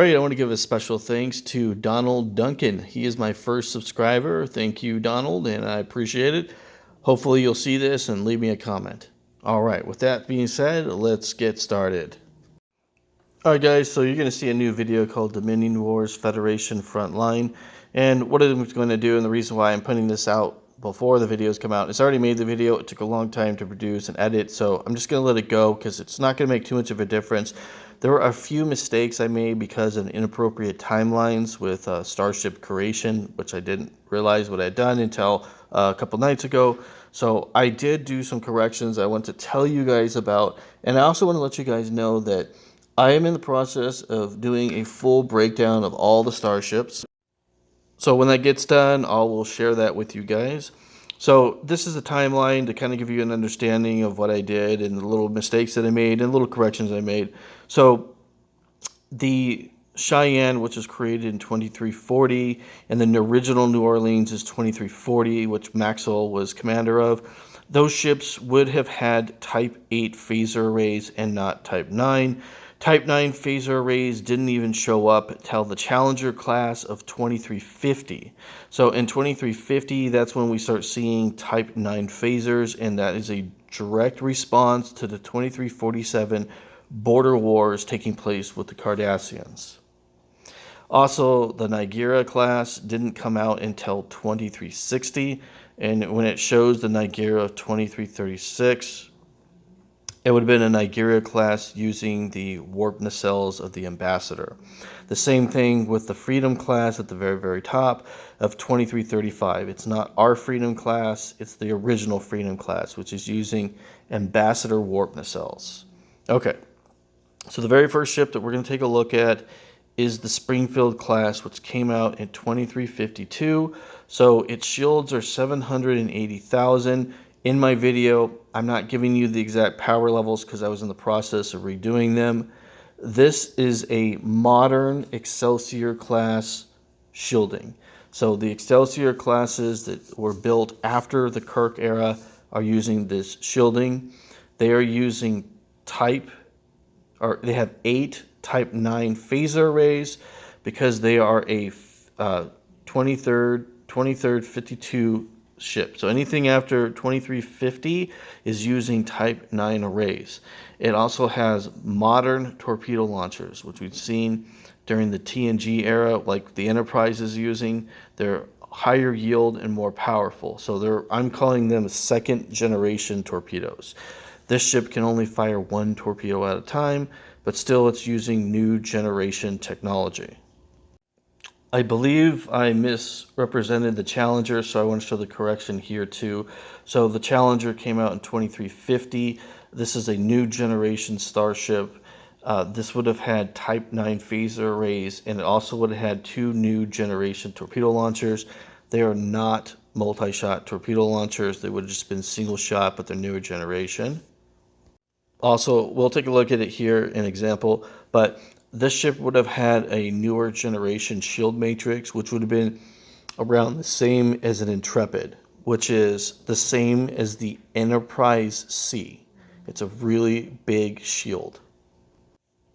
right, I want to give a special thanks to Donald Duncan. He is my first subscriber. Thank you, Donald, and I appreciate it. Hopefully you'll see this and leave me a comment. All right, with that being said, let's get started. All right, guys, so you're going to see a new video called Dominion Wars Federation Frontline. And what I'm going to do, and the reason why I'm putting this out before the videos come out, it's already made the video. It took a long time to produce and edit, so I'm just going to let it go because it's not going to make too much of a difference. There were a few mistakes I made because of inappropriate timelines with starship creation, which I didn't realize what I had done until a couple nights ago. So I did do some corrections I want to tell you guys about, and I also want to let you guys know that I am in the process of doing a full breakdown of all the starships. So when that gets done, I will share that with you guys. So this is a timeline to kind of give you an understanding of what I did and the little mistakes that I made and little corrections I made. So the Cheyenne, which was created in 2340, and then the original New Orleans is 2340, which Maxwell was commander of. Those ships would have had Type 8 phaser arrays and not Type 9. Type 9 phaser arrays didn't even show up until the Challenger class of 2350. So in 2350, that's when we start seeing Type 9 phasers, and that is a direct response to the 2347 border wars taking place with the Cardassians. Also, the Niagara class didn't come out until 2360, and when it shows the Niagara of 2336, it would have been a Niagara class using the warp nacelles of the Ambassador. The same thing with the Freedom class at the very, very top of 2335. It's not our Freedom class, it's the original Freedom class, which is using Ambassador warp nacelles. Okay, so the very first ship that we're going to take a look at is the Springfield class, which came out in 2352. So its shields are 780,000. In my video, I'm not giving you the exact power levels because I was in the process of redoing them. This is a modern Excelsior class shielding. So the Excelsior classes that were built after the Kirk era are using this shielding. They are using they have 8 Type 9 phaser arrays because they are a 23rd 52 ship. So anything after 2350 is using Type 9 arrays. It also has modern torpedo launchers, which we've seen during the TNG era, like the Enterprise is using. They're higher yield and more powerful. So I'm calling them second generation torpedoes. This ship can only fire 1 torpedo at a time, but still it's using new generation technology. I believe I misrepresented the Challenger, so I want to show the correction here too. So the Challenger came out in 2350. This is a new generation starship. This would have had Type 9 phaser arrays, and it also would have had 2 new generation torpedo launchers. They are not multi-shot torpedo launchers. They would have just been single shot, but they're newer generation. Also, we'll take a look at it here, an example, but this ship would have had a newer generation shield matrix, which would have been around the same as an Intrepid, which is the same as the Enterprise C. It's a really big shield.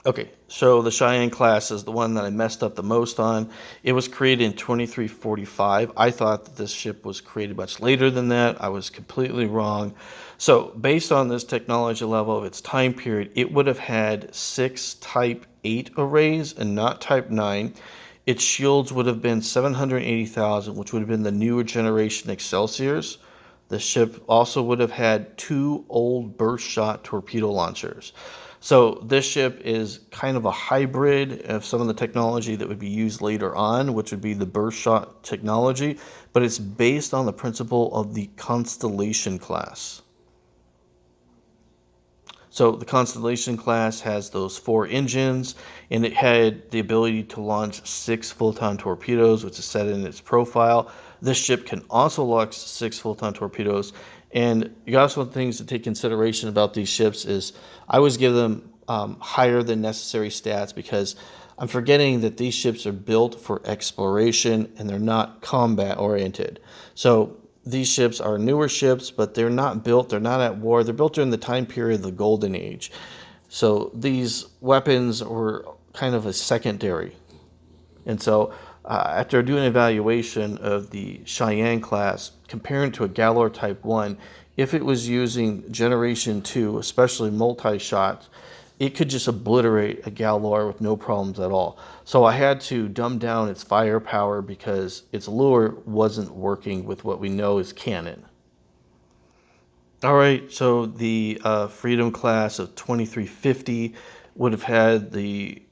Okay, so the Cheyenne class is the one that I messed up the most on. It was created in 2345. I thought that this ship was created much later than that. I was completely wrong. So based on this technology level of its time period, it would have had 6 Type 8 arrays and not Type 9. Its shields would have been 780,000, which would have been the newer generation Excelsiors. The ship also would have had 2 old burst shot torpedo launchers. So this ship is kind of a hybrid of some of the technology that would be used later on, which would be the burst shot technology, but it's based on the principle of the Constellation class. So the Constellation class has those 4 engines, and it had the ability to launch 6 photon torpedoes, which is set in its profile. This ship can also launch 6 photon torpedoes. And you got some things to take consideration about these ships is I always give them higher than necessary stats because I'm forgetting that these ships are built for exploration and they're not combat oriented. So these ships are newer ships, but they're not at war. They're built during the time period of the Golden Age. So these weapons were kind of a secondary. And so after doing an evaluation of the Cheyenne class, comparing it to a Galor Type 1, if it was using Generation 2, especially multi-shot, it could just obliterate a Galor with no problems at all. So I had to dumb down its firepower because its lure wasn't working with what we know is cannon. All right, so the Freedom class of 2350 would have had the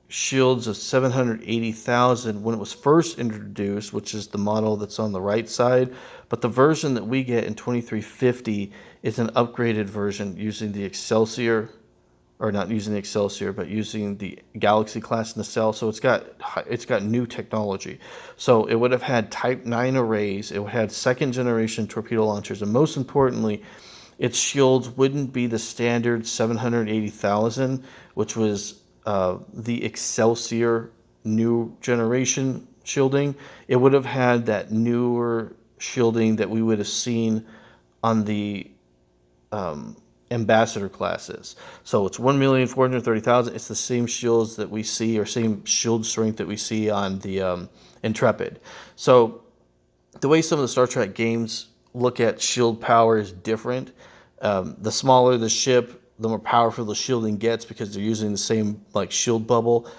shields of 780,000 when it was first introduced, which is the model that's on the right side. But the version that we get in 2350 is an upgraded version using the Excelsior, or not using the Excelsior, but using the Galaxy class nacelle. So it's got new technology. So it would have had Type 9 arrays. It would have second generation torpedo launchers, and most importantly, its shields wouldn't be the standard 780,000, which was the Excelsior new generation shielding. It would have had that newer shielding that we would have seen on the Ambassador classes. So it's 1,430,000. It's the same shields that we see, or same shield strength that we see on the Intrepid. So the way some of the Star Trek games look at shield power is different. The smaller the ship, the more powerful the shielding gets because they're using the same like shield bubble.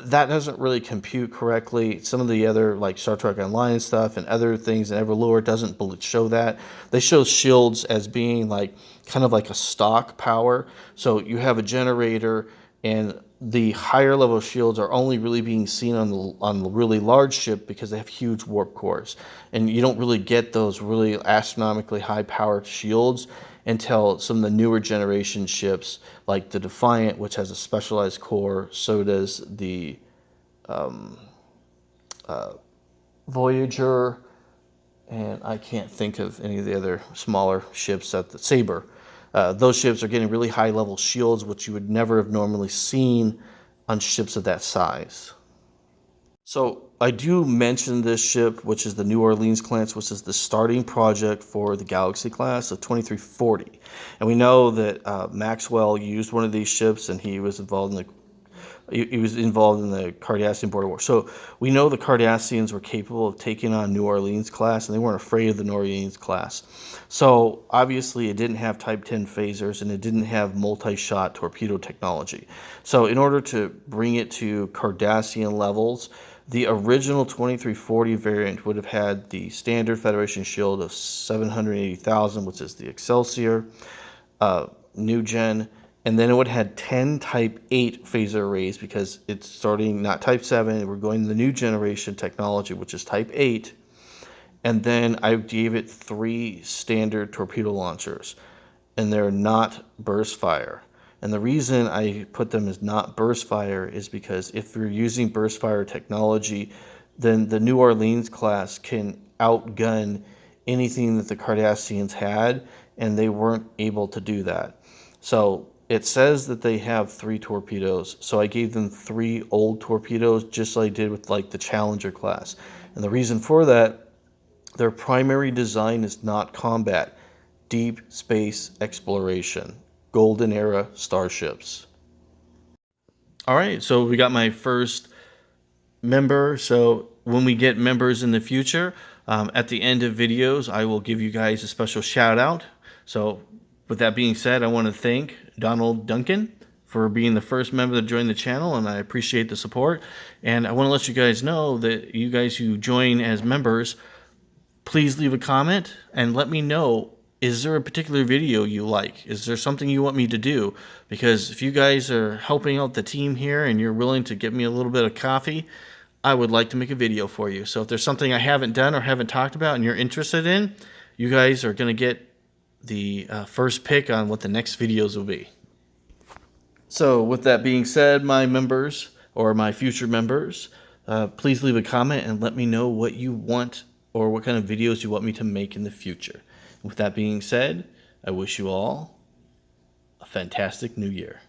That doesn't really compute correctly. Some of the other like Star Trek Online stuff and other things in Everlore doesn't show that. They show shields as being like kind of like a stock power. So you have a generator, and the higher level shields are only really being seen on the really large ship because they have huge warp cores, and you don't really get those really astronomically high powered shields until some of the newer generation ships like the Defiant, which has a specialized core. So does the Voyager, and I can't think of any of the other smaller ships at the Saber. Those ships are getting really high level shields, which you would never have normally seen on ships of that size. So I do mention this ship, which is the New Orleans class, which is the starting project for the Galaxy class of 2340. And we know that Maxwell used one of these ships, and he was involved in the Cardassian border war. So we know the Cardassians were capable of taking on New Orleans class, and they weren't afraid of the New Orleans class. So obviously it didn't have Type 10 phasers, and it didn't have multi-shot torpedo technology. So in order to bring it to Cardassian levels, the original 2340 variant would have had the standard Federation shield of 780,000, which is the Excelsior, new gen, and then it would have had 10 Type 8 phaser arrays because it's starting not Type 7. We're going to the new generation technology, which is Type 8. And then I gave it 3 standard torpedo launchers, and they're not burst fire. And the reason I put them as not burst fire is because if you're using burst fire technology, then the New Orleans class can outgun anything that the Cardassians had, and they weren't able to do that. So it says that they have 3 torpedoes, so I gave them 3 old torpedoes, just like I did with like the Challenger class. And the reason for that, their primary design is not combat, deep space exploration. Golden era starships. All right, so we got my first member. So when we get members in the future, at the end of videos, I will give you guys a special shout out. So with that being said, I want to thank Donald Duncan for being the first member to join the channel, and I appreciate the support. And I want to let you guys know that you guys who join as members, please leave a comment and let me know, is there a particular video you like? Is there something you want me to do? Because if you guys are helping out the team here and you're willing to give me a little bit of coffee, I would like to make a video for you. So if there's something I haven't done or haven't talked about and you're interested in, you guys are going to get the first pick on what the next videos will be. So with that being said, my members or my future members, please leave a comment and let me know what you want or what kind of videos you want me to make in the future. With that being said, I wish you all a fantastic new year.